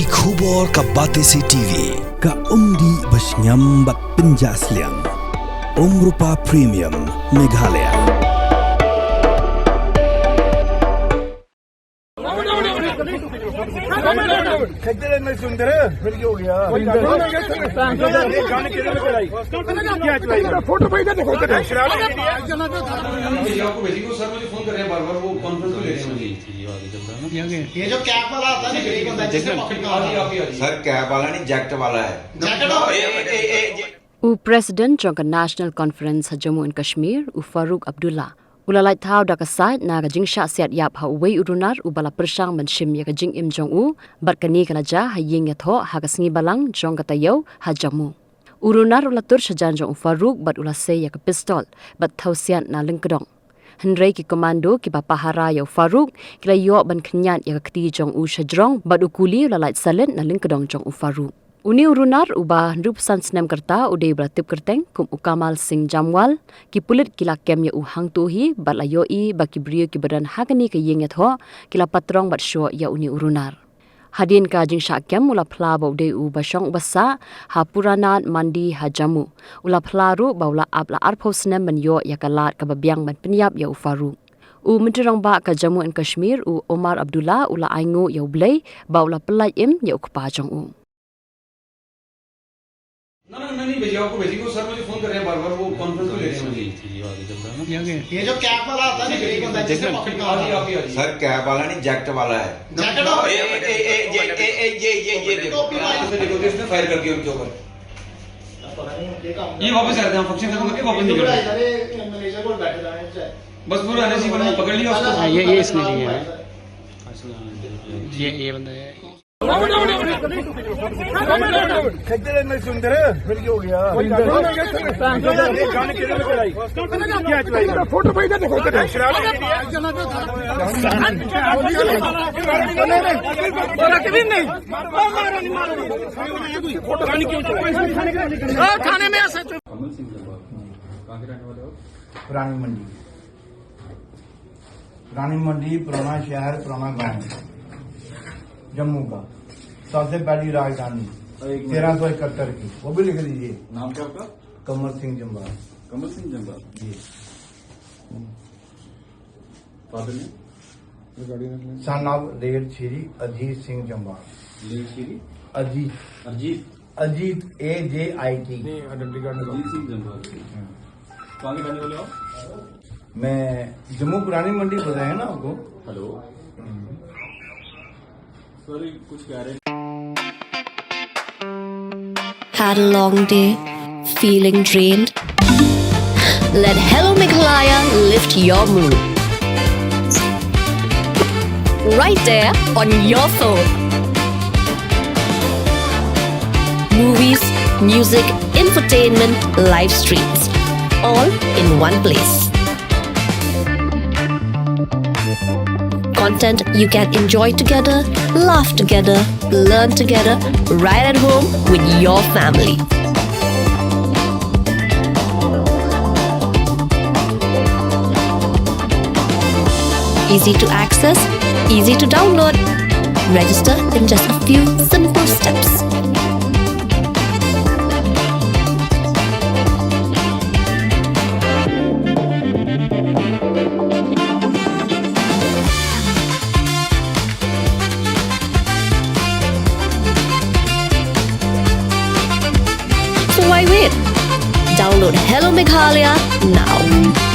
Ki khubor ka bate si TV ka umdi basnyam bat pinjasliang Rupa Premium Meghalaya. Photo पे इधर देखो इधर आपको भेजी को सर मुझे फोन कर रहे हैं बार-बार वो कॉन्फ्रेंस को ले रहे हैं मुझे ये जो कैप वाला आता है ना एक बंदा जिससे पॉकेट में आता है सर कैप वाला नहीं जैकेट वाला है President Jongka National Conference Jammu and Kashmir Farooq Abdullah Ulalai Thaw dakasait naga jingsha Siat yap ha wei Runar ubala persang menshim ya jing im jong barkani kanaja ha Ïathoh ha kasngi balang Jongka tayo ha Jammu Runar ulatur shajan jong Farooq bat ulase ya pistol bat Thaw Siat na lengkedong Henry ki komando ki papahara ya Farooq kila yo ban knyat ya kti jong shajrong bat ukuli ulalai salen na lengkedong jong Farooq Uni Runar ubah rupsan Snem kerta ude beratip kerteng kum ukamal sing jamwal ki pulit kila kem ya hang tuhi balayo I baki brio ki badan hakani ke Ïathoh kila patrong bat sho ya uni Runar Hadin ka jing sha kem ula Phla baude u basong basa ha puranat mandi ha Jammu ula Phla ru baula apla arpho Snem ban yo ya kalat ka babyang ban penyap ya Farooq menterang ba ka Jammu and Kashmir Omar Abdullah ula Ïing ya blai baula pelai im ya ukpa jong ना नहीं भेजी आपको भेजी को sir मुझे phone कर रहे हैं बार-बार वो कॉन्फ्रेंस को ले रहे हैं मुझे ये जो कैप वाला आता है ना एक बंदा जिससे पॉकेट में आता है सर कैप वाला नहीं जैकेट वाला है जैकेट ये देखो इसने फायर कर दिया उनके ऊपर ये वापस आ रहे हैं फंक्शन खत्म करके वापस निकल रहे हैं मैनेजर को बैठे रहा है बस पूरा आने से पकड़ लिया उसको ये इसने लिए है ये बंदा है सुंदर फिर हो गया फोटो पे इधर देखो इधर खाने में ऐसे पुरानी मंडी पुराना शहर पुराना गांव जम्मू का सबसे पहली राजधानी 1371 की वो भी लिख दीजिए नाम क्या आपका कमर सिंह जम्बार कमल सिंह जंगा जी फादर ने son of late Shri Ajit Singh Jambar late Shri Ajit Ajit AJIT Ajit Singh Janga कहाँ के रहने वाले हो मैं जम्मू पुरानी मंडी बताया ना आपको हेलो सर कुछ कह रहे Had a long day, feeling drained? Let Hello Meghalaya lift your mood. Right there on your phone. Movies, music, infotainment, live streams, all in one place. Content you can enjoy together, laugh together, learn together, right at home with your family. Easy to access, easy to download. Register in just a few simple steps. Why wait? Download Hello Meghalaya now.